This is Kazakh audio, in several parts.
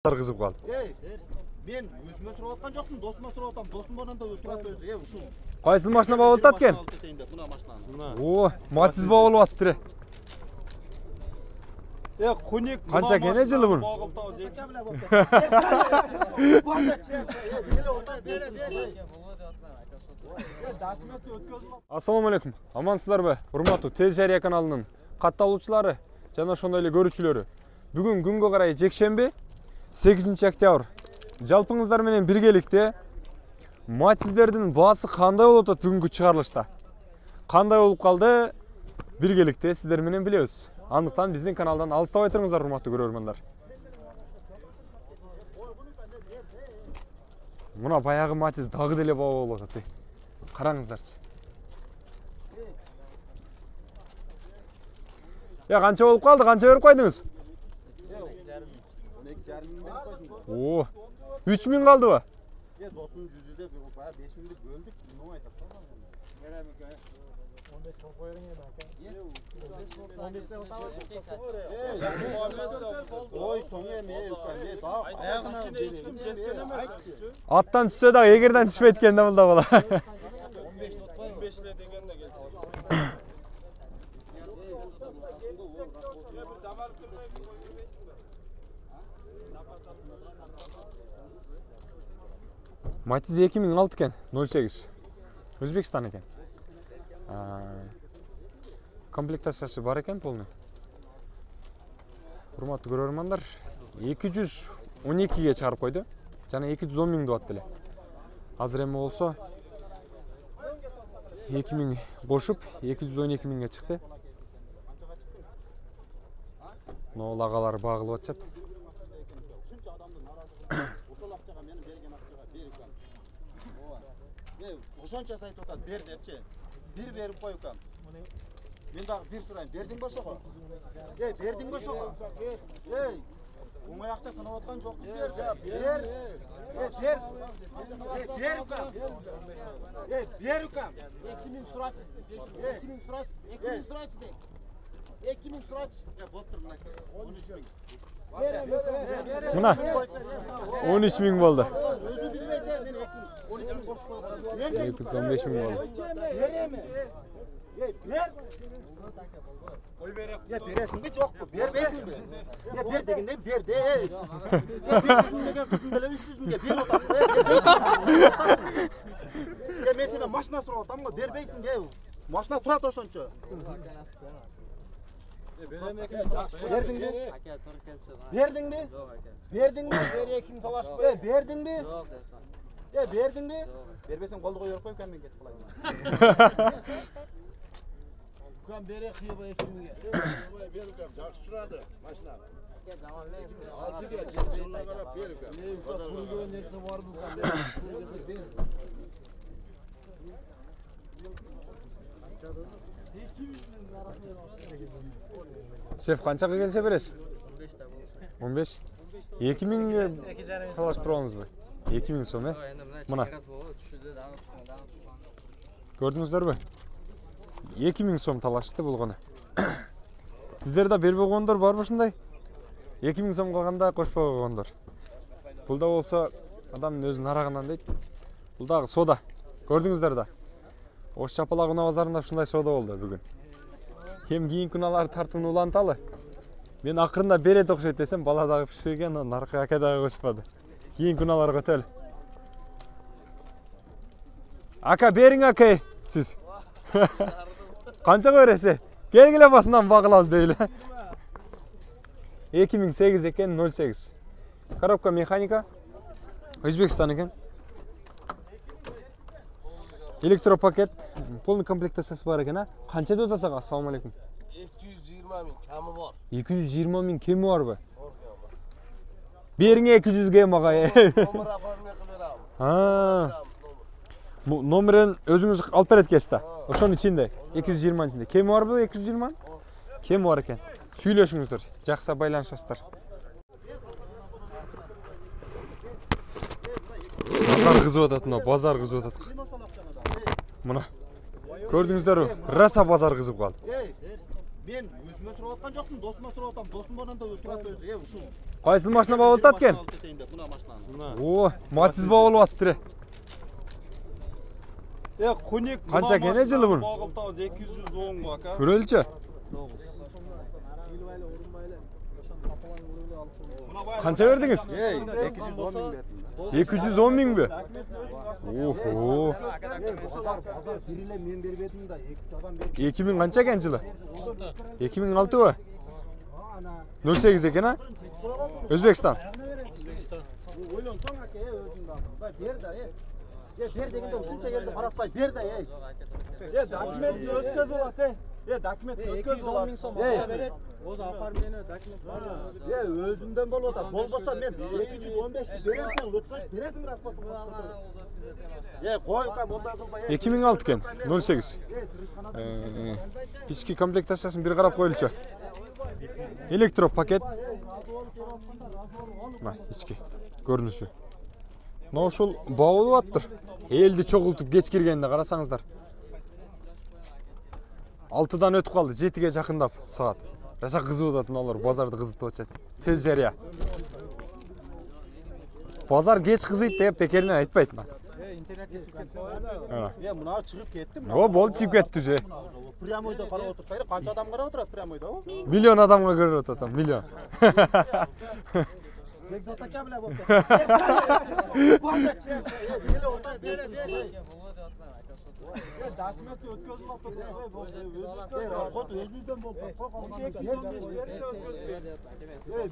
Kızып қалды. Мен өзіме сұрап отқан жоқпын, досыма сұрап отам. Досым барында тұрады өзі. Ушул. Қайсыл машина бағып отат кен? Мына машинаны. О, Matiz бағып атты. Қонек. Қанша кене жылы бұның? Ассаламу алейкум. Амансыздар бе? Урматтуу Тез Жария каналынын катталуучулары жана ошондой эле көрүүчүлөрү. Бүгүн күнгө карай жекшемби 8 октябрь. Жалпыңыздар менен биргеликте Matiz'lerдин баасы кандай болуп атат бүгүнкү чыгарылышта? Кандай болуп калды? Биргеликте сиздер менен билебиз. Андыктан биздин каналдан алыстабай туруңуздар, урматтуу көрөрмандар. Мына баягы Matiz дагы деле баа болуп атат. Караңыздарчы. Канча болуп калды? Канча берип койдуңуз? 12,5. О, 3000 калдыбы? Досунун жүзүдө баягы 5000 бөлдүк. Эмне айтат? 15 кылып коюң эми ака. 15 Ой, соң эми өккөн. Аягына аттан түшсө да эгерден түшпөйт экен да булда бала. 15 эле деген да келсе. Matiz 2006 кен, 08. Өзбекстан екен. Комплектациясы бар екен полный. Урматтуу көрөрмандар, 212ге чыгарып койду. Жана 210 миң деп аттылы. Азыр эми болсо 2000 кошуп 212 миңге чыкты. Нол агалар багылып атышат. Ошонча айтып атат, бер депчи. Бир берип кой укам. Мен дагы бир сурайм, бердиңби ошого? Бердиңби ошого? Оңой акча санап аткан жокпуз, бер. Бер. Бер укам. Бер укам. 2000 сурачы. 2000 сурачы. 2000 сурачы де. 2000 сурачы. Болуптур мына 13 миң. Мына 13 миң болду. Өзү билбейт, мен 13 миң кошуп койгон. 215 миң болду. Береме? Бер. Ой берем. Бересиңби жокпу? Бербейсиңби? Бер дегенде бер де. 500 миң деген кызым деле 300 миңге берип атат. Бербейсиң. Мен сени машина сурап атам го, бербейсиң. Машина турат ошончо. Бердиңби? Бердиңби? Бердиңби? 2000 талашпы. Бердиңби? Бердиңби? Бербесең колду коюп коюп мен кетип калайын. Укам бере кыйба 2000ге. Бер укам, жакшы турады машина. Алтыга жылына карап бер укам. Базарга нерсе бар бу укам. Шеф, қаншаға келсе бересіз? 15. 2000 талашып тұрғаныңыз ба? 2000 сом, Мына. Көрдіңіздер бе? 2000 сом талашты болғаны. Сіздерді бербей қойғандар бар ба шындай? 2000 сом қалғанда қошпай қойғандар. Бұлда болса адамның өзінің арағынан дейді. Бұлдағы сода. Көрдіңіздер да? Ош Шапалақ Уна базарында шындай сода болды бүгін. Кем кейін күналар тартуын уланталы. Мен ақырында берет оқшайды десем, баладағы пішірген, нарқы акадағы қошпады. Кейін күналар көтел. Ака, берің ака, сіз. Қанша көресі? Келгіле басынан бағылауыз дейлі. 2008 екен, 08. Коробка механика. Өзбекстан екен. Электропакет, полный комплектациясы бар екен, Қанша деп атасаға? Ассаламу алейкум. 220 миң кемі бар. 220 миң кемі бар бі? Беріңе 200 кем аға. Номер оформление кылабыз. Номерін өзіңіз алып берет кесті. Ошonun içinde 220 içinde. Kemi var bu 220? Kemi var екен. Сөйлешіңіздер, жақса байланышасыздар. Базар қызып атат, базар қызып атат. Мына. Көрдіңіздер бе? Раса базар қызып қалды. Мен өзіме сұрап атқан жоқпын, досыма сұрап атам. Досым барында тұрады өзі. Ушул. Кайсыл машина багып атат экен? Мына машинаны. О, Matiz багып атты. Көнек Канча экен жылы бун? Багылтабыз 210 го ака. Көрөлчү. Канча бердиңиз? 210 миң бердим. 210 миңби? Охо. Базар бириле мен бербедим да, 2 адам берди. 2000 канча экен жылы? 2006 бы? 08 экен а? Өзбекстан. Ойлонсоң аке, өзүң да. Бер да, бер дегенде ушунча жерде каратпай бер да, Документ өткөз болот, документ өткөз болот. 10 000 сом акча берет. Өзү оформление документ бар. өзүмдөн болуп атат. Болбосо мен 215 берем, сен өткөз бересиң расходун. Кой кам ондай кылбай. 2006 экен, 08. Ички комплектациясын бир карап коелучу. Электропакет. Мына ички көрүнүшү. Мына ушул багылып аттыр. Элди чогултуп кеч киргенде карасаңыздар. 6-дан өтүп калды, 7-ге жакындап саат. Жаса кызып атат мыналар, базарды кызытып атышат. Тез жарыя. Базар кеч кызыйт деп бекеринен айтпайт мына. Интернетке чыккан. Мына чыгып кеттим. О, болду, чыгып кетти уже. Прямойдо карап отурсайыр, канча адам карап отурат прямойдо? Миллион адамга көрүп атат, миллион. Экзотака биле болуп Документ өткөз болот. расход өзүбүздөн болуп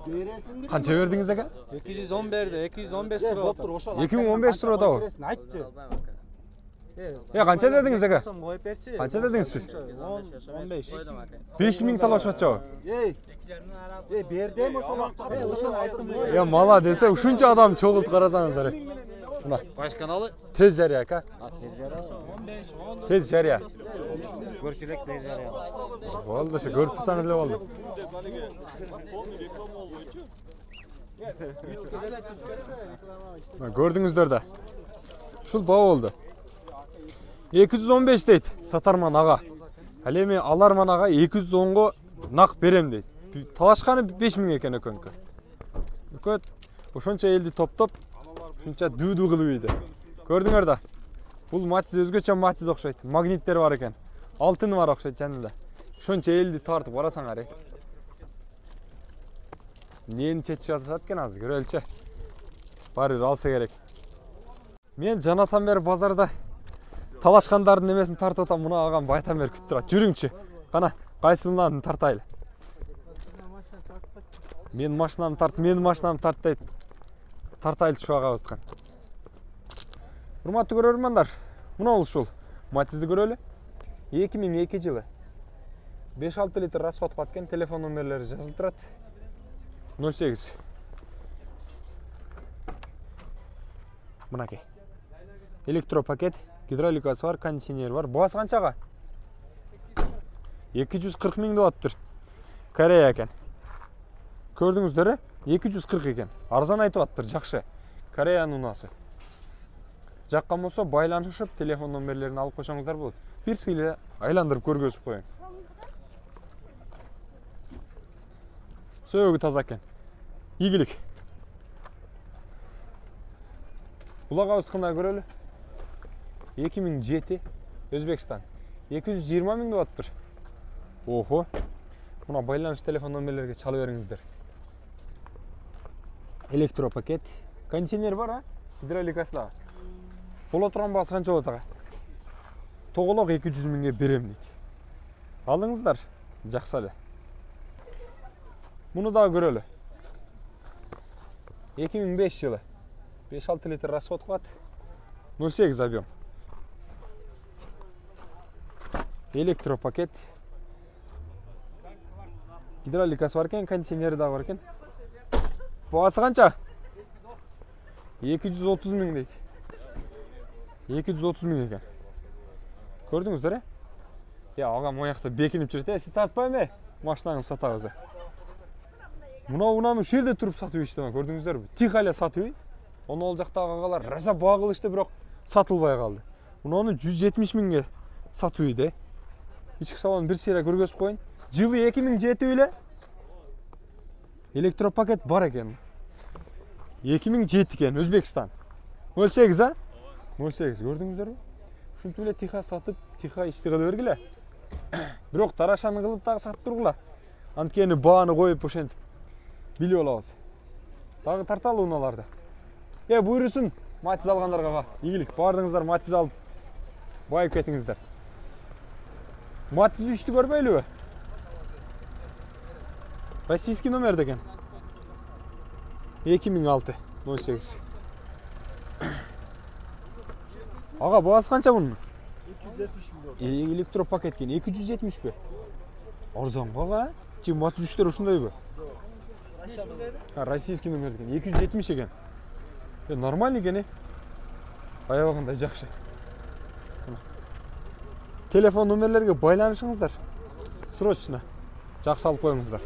бересиң. Канча бердиңиз ака? 210 берди, 215 сурап Доктор ошол 2015 турат абы. Айтчы. Канча дедиңиз ака? сом коюп берчи. Канча дедиңиз сиз? 15. 5000 талашып атчабы? Бердем ошол акчаны. Мала десе ушунча адам чогултуп карасаңыздар. Мына Кайсы каналы? тез жарыя ака. Тез жарыя. Көрчүрөк тез жарыя. Болду, ошо көрүп турсаңыз эле болду. Көрдүңүздөр да. Ушул баа болду. 215 дейт сатарман ага. Ал эми аларман ага 210го нак берем дейт. Талашканы 5000 экен экөнкө. Экөт ошончо элди топтоп, ушунча дүүдүү кылып ийди. Көрдүңөр да. Бул Matiz өзгөчө Matiz окшойт. Магниттери бар экен. Алтыны бар окшойт жанында. Ошончо элди тартып карасаңар. Нени чечип атышат экен азыр көрөлчү. Баары бир алса керек. Мен жанатан бери базарда талашкандардын немесин тартып атам. Мына агам байтан бери күтүп турат. Жүрүңчү. Кана, кайсыларын тартайлы. Мен машинамды тарт дейт. Тартайлы şu агабыздыкан. Урматтуу көрөрмандар, мына ушул Matizди көрөлү. 2002 жылы 5-6 литр расход кылат экен, телефон номерлери жазылып турат. 08. Мынакей. Электропакет, гидравликасы бар, кондиционер бар. Баасы канчага? 240 миң деп атыптыр. Корея экен. Көрдүңүздөр, 240 экен. Арзан айтып аттыр, жакшы. Кореянын унасы. Жаккан болсо байланышып, телефон номерлерин алып койсоңуздар болот. Бир сыйлы айландырып көргөзүп коюң. Сөөгү таза экен. Ийгилик. Булагабыз кандай көрөлү? 2007 Өзбекстан. 220 миң деп атыптыр. Охо. Мына байланыш телефон номерлерге чалып бериңиздер. Электропакет. Кондиционер бар, а? Гидравликасы да. Бола турган баасы канча болот ага? Тоголок 200 миңге берем дейт. Алыңыздар, жакшы эле. Муну дагы көрөлү. 2005 жылы 5-6 литр расход кылат. 08 объем. Электропакет. Гидравликасы бар экен, кондиционери да бар экен. Баасы канча? 230 миң дейт. 230 миң экен. Көрдүңүздөр, агам оякта бекинип жүрөт. Сиз тартпайбы? Машинаңызды сатабыз. Мына ушул жерде туруп сатып иштебе, көрдүңүздөрбү? Тихо эле сатып. Оны ол жактагы агалар раза баа кылышты, бирок сатылбай калды. Муну 170 миңге сатып ийди. Ички салонун бир сыйра көргөзүп коюн. Жылы 2007 эле. Elektropakет бар екен. 2007 екен, Өзбекстан. 08 а? 08, көрдіңіздер бе? Шүнті біле тиха сатып, тиха іштіғілі бергілі. Бірақ тарашаны қылып тағы сатып тұрғыла. Анткені бағаны қойып өшентіп. Білі олауыз. Тағы тарталы ұналарды. Бұйырысын, матиз алғандарға. Игілік, бардыңыздар, матиз алып, байып кетіңіздер. Матиз 3-ті көрбейлі бе? Российский номер деген. 2006, 08. Аға, бағасы қанша бұның? 270 milyon. Elektropakет кен, 270 бе? Арзан баға? Матиз 3-тер ұшындай бе? Российский номер деген, 270 екен. Нормальный екен, аяғында жақшы. Телефон номерлерге байланышыңыздар. Срочно. Жақсы алып қойыңыздар.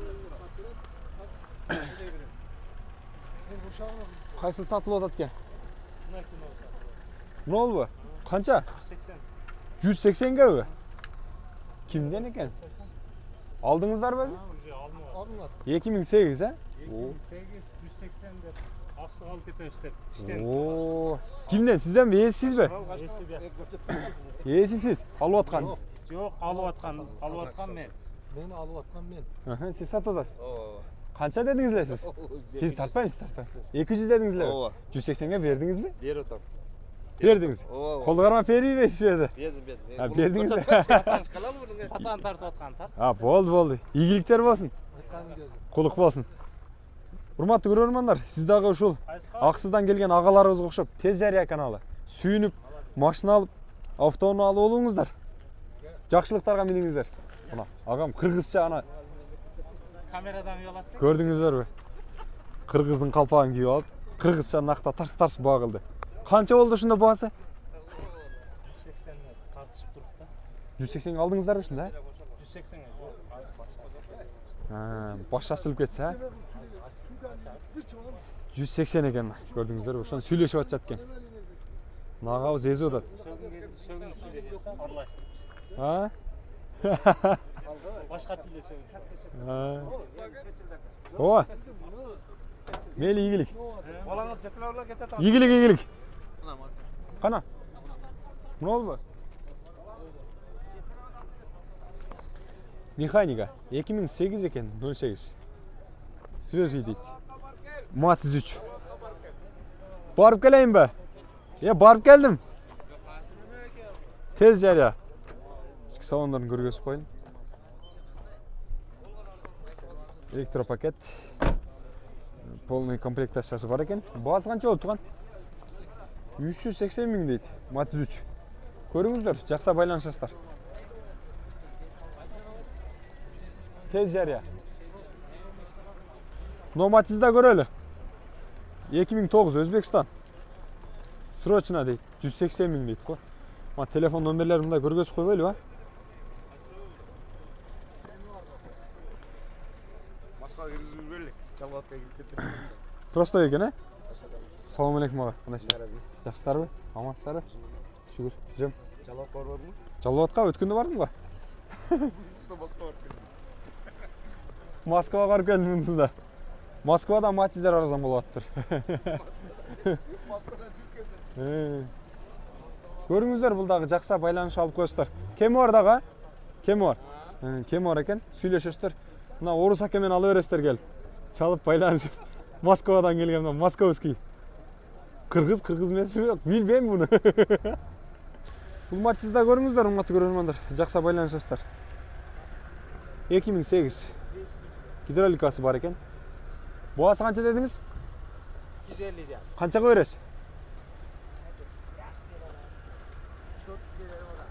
Қайсыл сатылып отат кен? Ne oldu? Қанша? 180 ге бе? Кімден екен? Алдыңыздар бәзі? Alınlar. 2008, а? 180 деп ақсы қалып кетеміз деп іштен. Oo. Kimden? Sizden mi? Siz mi? Siz. Alып atқан. Жоқ, алып атқан мен. Beni alıvatmam ben. Siz satadasыз. Қанша дедіңізлер сіз? Siz тартпаймыз, 200 дедіңізлер. 180-ге бердіңіз бе? Беріп отам. Бердіңіз. Қолғарма перейбес жерде. Бердім. Бердіңіз. Сатан тартып отқан тарт. Болды. Игіліктер болсын. Айтқаным кезі. Құлық болсын. Урматты көрермандар, сіз дағы ушул Ақсыдан келген ағаларыңызға ұқсап Тез Жария каналы. Сүйініп, машина алып, автоны алып олуңыздар. Жақшылықтарға милиңіздер. Ағам қырғызша ана Камерадан ұялатты. көрдіңіздер бе? Қырғыздың қалпағын киіп алып, қырғызша нақта тарс бағылды. Қанша болды шында бағасы? 180 тартышып тұрып та. 180 алдыңыздар үшінде? 180-ге жоқ, Баш ашылып кетсе, 180 екен, көрдіңіздер, ошан сөйлешіп атчат екен. Нағауыз езі одат. Сөгініп сөйлеген, аралаштырып. Башқа тілде сөйлеген. Ова, мейлі игілік. Балаңыз жетілеулі кетеді. Игілік. Қана? Мұны ол ба? Механика 2008 екен, 08. Свежий дейді. Матиз 3. Барып келейін бе? Барып келдім. Тез Жария. Ішкі салондарын көргесіп қойын. Электропакет. Полный комплектациясы бар екен. Бағасы қанша болып тұрған? 380 мың дейді. Матиз 3. Көріңіздер, жақса байланышастар. Tez Жария. Матизда көрелі. 2009 Өзбекстан. Срочно дейді. 180 мың дейді қой. Телефон номерлерімді көргесіп қойбайлы ба? Басқа кіргізіп берлік. Жалғатқа келіп кетті. Просто екен, ә? Салам алейкум аға. Қандайсыздар? Жақсылар бе? Амансыздар бе? Шүкір. Жем. Жалғат бар бадың? Жалауатқа өткенде бардың ба? Басқа бар келді. Москваға барып келдім мұнысында. Москвада матиздер арзан болып аттыр. Baskıdan çık geldi. Көріңіздер, бұлдағы жақса байланыш алып қойыстар. Кем бар дағы? Кем бар? Кем бар екен? Сөйлешестер. Мына орыс әкемен алы өрестер келіп. Чалып байланышып. Москвадан келген, московский. Қырғыз емес пе? Білбеймін бұны. Бұл матизда көріңіздер, ұматты көрермандар. Жақса байланышастар. 2008. Гидравликасы бар екен. Бағасы қанша дедіңіз? 250 diyor. Қаншаға өресіз?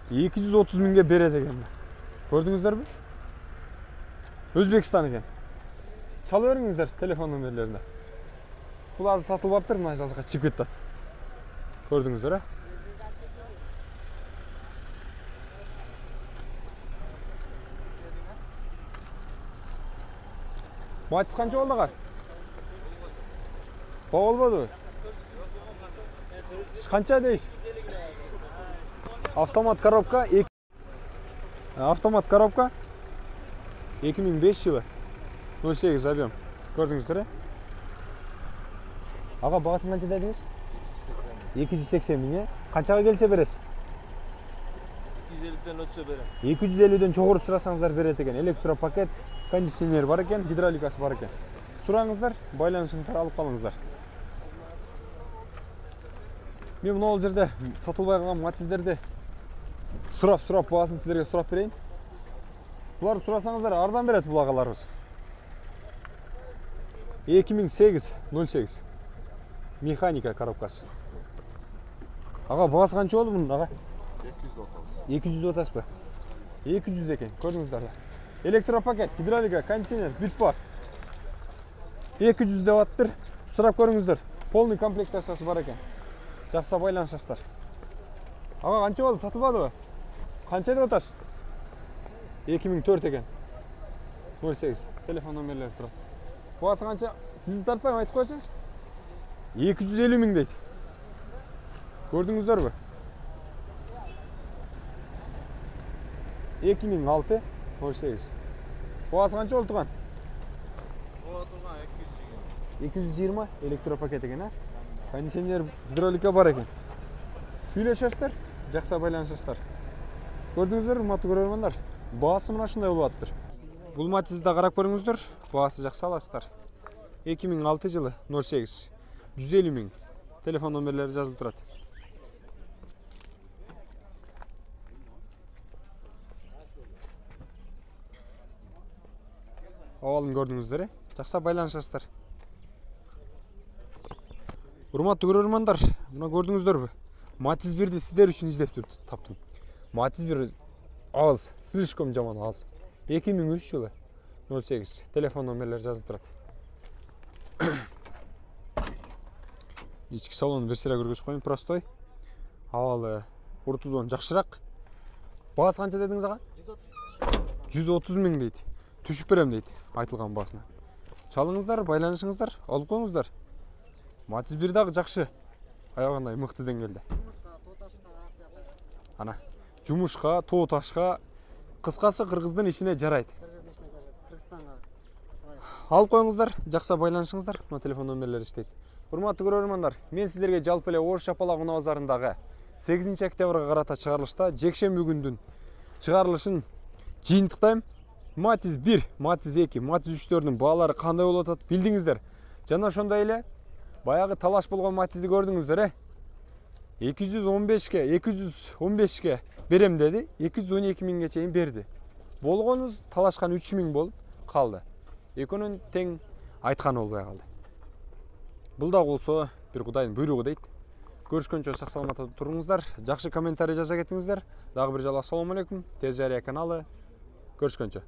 230 мыңға береді екен. Көрдіңіздер бе? Өзбекстан екен. Чалы өріңіздер телефон номерлерінде. Бұл азы сатылып аптыр, мына жазға чип кетті. Көрдіңіздер, ә? Матиз қанша болды ға? Болбоду. Қанша дейсіз? Автомат коробка 2005 жылы. 08 объем. Gördüңүздөр, Ага, багасын канча дедиңиз? 280 миң, Канчага келсе бересиз? 250'den ötse berem. 250'ден жогору сурасаңыздар берет экен. Электропакет, кондиционер бар экен, гидравликасы бар экен. Сураңыздар, байланышыңыздар, алып калыңыздар. Мен мына жерде сатылбай калган Матиздерди сурап баасын сиздерге сурап берейин. Буларды сурасаңыздар арзан берет бул агаларыбыз. 2008-08 механика коробкасы. Ага, баасы канча болду мунун ага? 200 отас ба? 200 екен, көрдіңіздер. Электропакет, гидравлика, кондиционер, бүт бар. 200 деп аттыр. Сұрап көріңіздер. Полный комплектациясы бар екен. Жақса байланышасыздар. Аға, қанша болды? Сатылбады ба? Қанша деп аташ? 2004 екен. 08. Телефон номерлері тұрады. Бұғасы қанша? Сізді тартпайым, айтып қойсыңыз? 250 мың дейді. Көрдіңіздер бі? 2006 08. Бұғасы қанша ол тұған? O turgan 220 электропакет екен, кондиционер, гидравлика бар екен. Сөйлесесіздер, жақса байланысасыздар. Көрдіңіздер, урматтуу көрөрмандар, баасы мына ушундай болуп атыптыр. Бул Матизди да карап көрүңүздөр, баасы жақсы аласыздар. 2006 жылы 08 150 миң. Телефон номерлери жазылып турат. Авалын көрдүңүздөр, жақса байланышасыздар. Урматтуу көрөрмандар, мына көрдүңүздөрбү? Матиз 1ди сиздер үчүн издеп таптым. Матиз 1 аз, слишком жаман аз. 2003 жылы 08 телефон номерлери жазылып турат. Ички салонун бир сыйра көргөзүп коеюн, простой. Абалы уртудан жакшыраак. Баасы канча дедиңиз ага? 130 миң дейт. Түшүп берем дейт айтылган баасына. Чалыңыздар, байланышыңыздар, алып коюңуздар. Матиз 1 дагы жакшы. Аягындай мыкты деңгээлде. Ана, жумушка, тоо ташка, кыскасы кыргыздын ишине жарайт. Алып коюңуздар, жакса байланышыңыздар. Мына телефон номерлери иштейт. Урматтуу көрөрмандар, мен сиздерге жалпы эле Ош Чапалак унаа базарындагы 8 октябрга карата чыгарылышта жекшемби күндүн чыгарылышын жыйынтыктайм. Матиз 1, Матиз 2, Матиз 3-төрдүн баалары кандай болуп атат билдиңиздер. Жана ошондой эле баягы талаш болгон Матизди көрдүңүздөр, 215ке берем деди, 212 миңге чейин берди. Болгонубуз талашкан 3 миң болуп калды. Экөөнүн тең айтканы болбой калды. Бул да болсо бир Кудайдын буйругу дейт. Көрүшкөнчө сак саламатта туруңуздар, жакшы комментарий жаза кетиңиздер. Дагы бир жолу ассаламу алейкум. Тез жарыя каналы. Көрүшкөнчө.